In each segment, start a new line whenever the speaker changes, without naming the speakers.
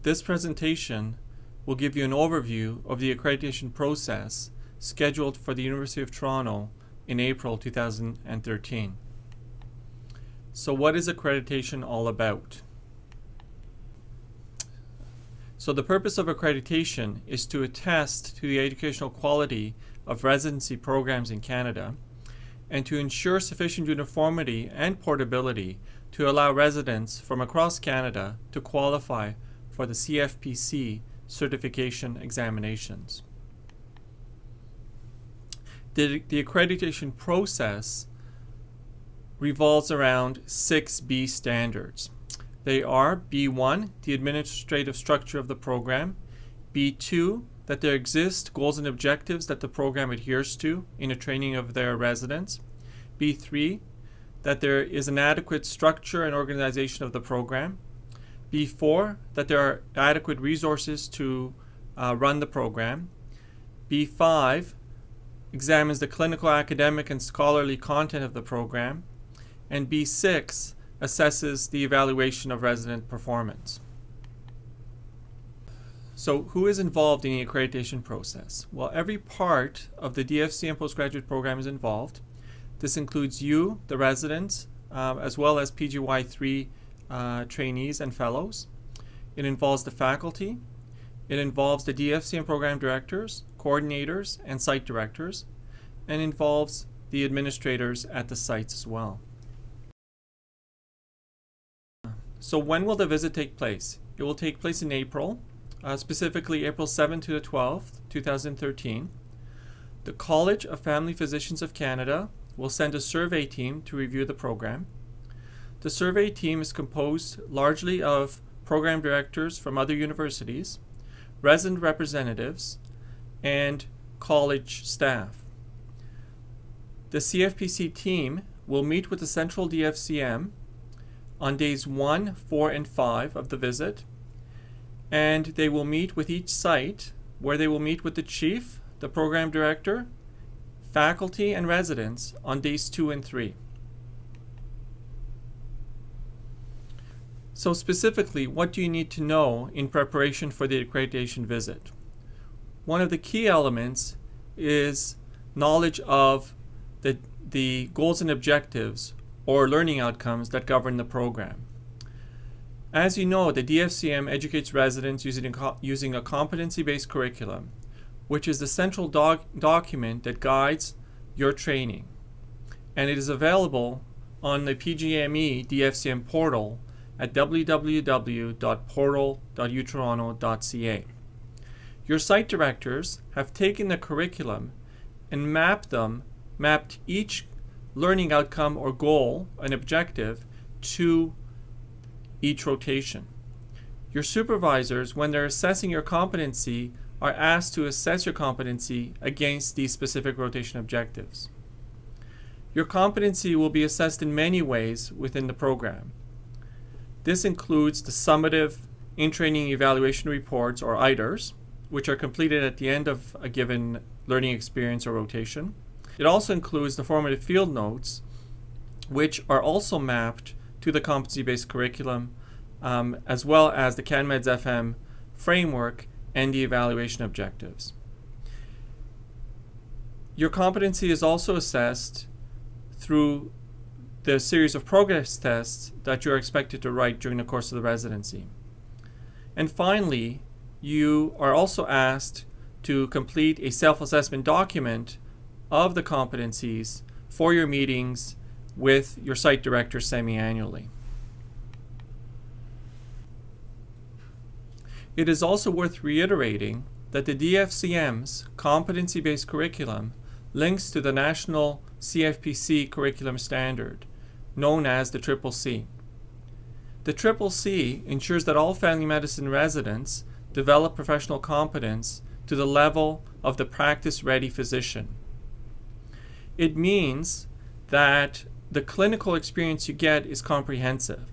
This presentation will give you an overview of the accreditation process scheduled for the University of Toronto in April 2013. So what is accreditation all about? So the purpose of accreditation is to attest to the educational quality of residency programs in Canada and to ensure sufficient uniformity and portability to allow residents from across Canada to qualify for the CFPC certification examinations. The accreditation process revolves around 6 B standards. They are B1, the administrative structure of the program; B2, that there exist goals and objectives that the program adheres to in the training of their residents; B3, that there is an adequate structure and organization of the program; B4, that there are adequate resources to run the program; B5, examines the clinical, academic, and scholarly content of the program; and B6, assesses the evaluation of resident performance. So who is involved in the accreditation process? Well, every part of the DFCM postgraduate program is involved. This includes you, the residents, as well as PGY3 trainees and fellows. It involves the faculty. It involves the DFCM program directors, coordinators, and site directors, and involves the administrators at the sites as well. So when will the visit take place? It will take place in April, specifically April 7th to the 12th, 2013. The College of Family Physicians of Canada will send a survey team to review the program. The survey team is composed largely of program directors from other universities, resident representatives, and college staff. The CFPC team will meet with the Central DFCM on days 1, 4, and 5 of the visit, and they will meet with each site where they will meet with the chief, the program director, faculty, and residents on days 2 and 3. So specifically, what do you need to know in preparation for the accreditation visit? One of the key elements is knowledge of the goals and objectives or learning outcomes that govern the program. As you know, the DFCM educates residents using a competency-based curriculum, which is the central document that guides your training. And it is available on the PGME DFCM portal at www.portal.utoronto.ca. Your site directors have taken the curriculum and mapped each learning outcome or goal, an objective, to each rotation. Your supervisors, when they're assessing your competency, are asked to assess your competency against these specific rotation objectives. Your competency will be assessed in many ways within the program. This includes the summative in-training evaluation reports, or IDERs, which are completed at the end of a given learning experience or rotation. It also includes the formative field notes, which are also mapped to the competency-based curriculum, as well as the CanMeds FM framework and the evaluation objectives. Your competency is also assessed through the series of progress tests that you're expected to write during the course of the residency. And finally, you are also asked to complete a self-assessment document of the competencies for your meetings with your site director semi-annually. It is also worth reiterating that the DFCM's competency-based curriculum links to the national CFPC curriculum standard, known as the CCC. The CCC ensures that all family medicine residents develop professional competence to the level of the practice-ready physician. It means that the clinical experience you get is comprehensive,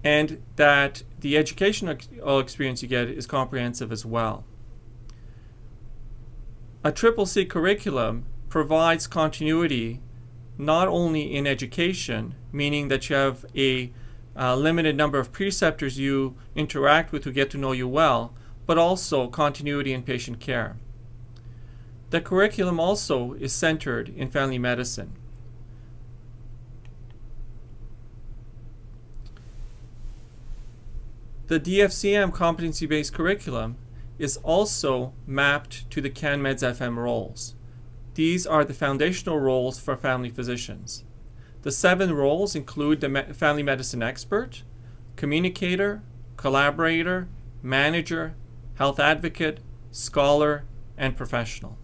and that the educational experience you get is comprehensive as well. A CCC curriculum provides continuity not only in education, meaning that you have a limited number of preceptors you interact with who get to know you well, but also continuity in patient care. The curriculum also is centered in family medicine. The DFCM competency-based curriculum is also mapped to the CanMeds FM roles. These are the foundational roles for family physicians. The 7 roles include the family medicine expert, communicator, collaborator, manager, health advocate, scholar, and professional.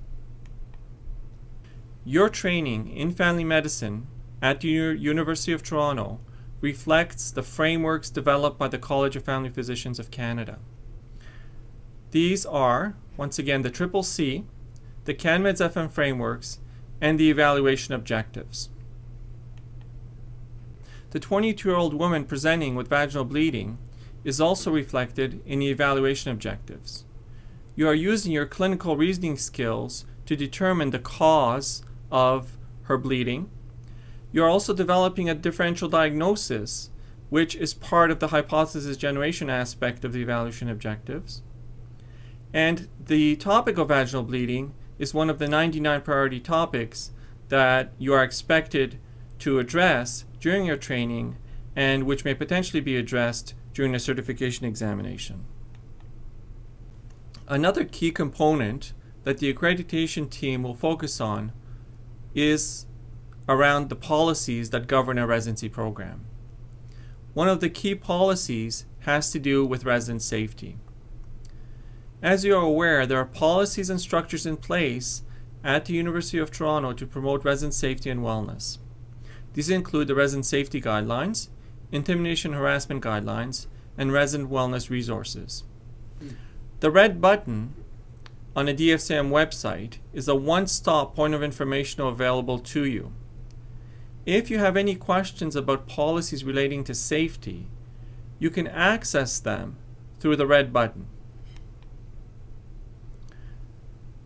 Your training in family medicine at the University of Toronto reflects the frameworks developed by the College of Family Physicians of Canada. These are, once again, the CCC, the CanMeds FM frameworks, and the evaluation objectives. The 22-year-old woman presenting with vaginal bleeding is also reflected in the evaluation objectives. You are using your clinical reasoning skills to determine the cause of her bleeding. You are also developing a differential diagnosis, which is part of the hypothesis generation aspect of the evaluation objectives. And the topic of vaginal bleeding is one of the 99 priority topics that you are expected to address during your training and which may potentially be addressed during a certification examination. Another key component that the accreditation team will focus on is around the policies that govern a residency program. One of the key policies has to do with resident safety. As you are aware, there are policies and structures in place at the University of Toronto to promote resident safety and wellness. These include the Resident Safety Guidelines, Intimidation and Harassment Guidelines, and Resident Wellness Resources. The red button on a DFCM website is a one-stop point of information available to you. If you have any questions about policies relating to safety, you can access them through the red button.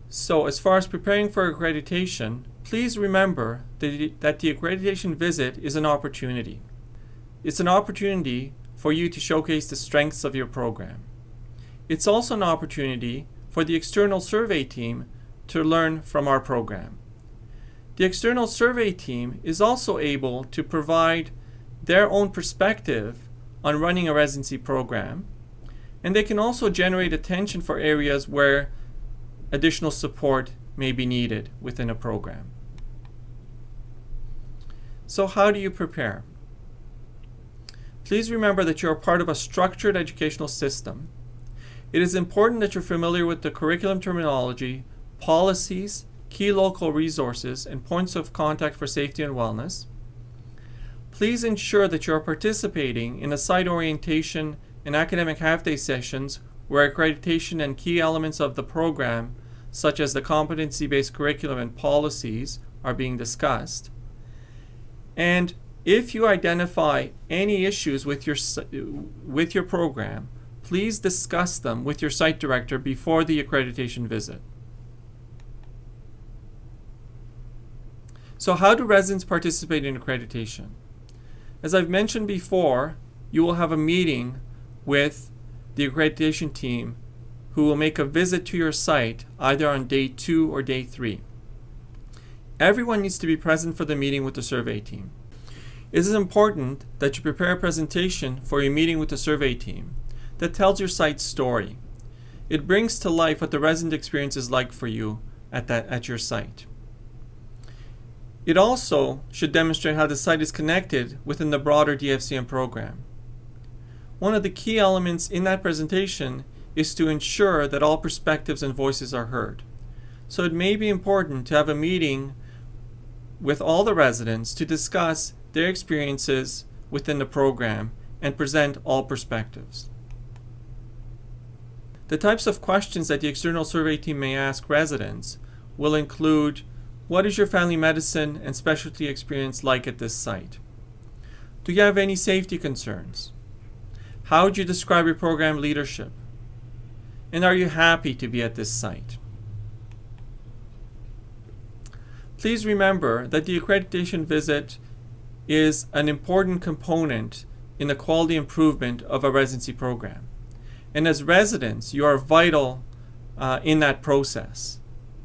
So as far as preparing for accreditation, please remember that the accreditation visit is an opportunity. It's an opportunity for you to showcase the strengths of your program. It's also an opportunity for the external survey team to learn from our program. The external survey team is also able to provide their own perspective on running a residency program, and they can also generate attention for areas where additional support may be needed within a program. So how do you prepare? Please remember that you're part of a structured educational system. It is important that you're familiar with the curriculum terminology, policies, key local resources, and points of contact for safety and wellness. Please ensure that you are participating in a site orientation and academic half-day sessions where accreditation and key elements of the program, such as the competency-based curriculum and policies, are being discussed. And if you identify any issues with your program, please discuss them with your site director before the accreditation visit. So how do residents participate in accreditation? As I've mentioned before, you will have a meeting with the accreditation team who will make a visit to your site either on day 2 or day 3. Everyone needs to be present for the meeting with the survey team. It is important that you prepare a presentation for your meeting with the survey team that tells your site's story. It brings to life what the resident experience is like for you at your site. It also should demonstrate how the site is connected within the broader DFCM program. One of the key elements in that presentation is to ensure that all perspectives and voices are heard. So it may be important to have a meeting with all the residents to discuss their experiences within the program and present all perspectives. The types of questions that the external survey team may ask residents will include: what is your family medicine and specialty experience like at this site? Do you have any safety concerns? How would you describe your program leadership? And are you happy to be at this site? Please remember that the accreditation visit is an important component in the quality improvement of a residency program. And as residents, you are vital in that process.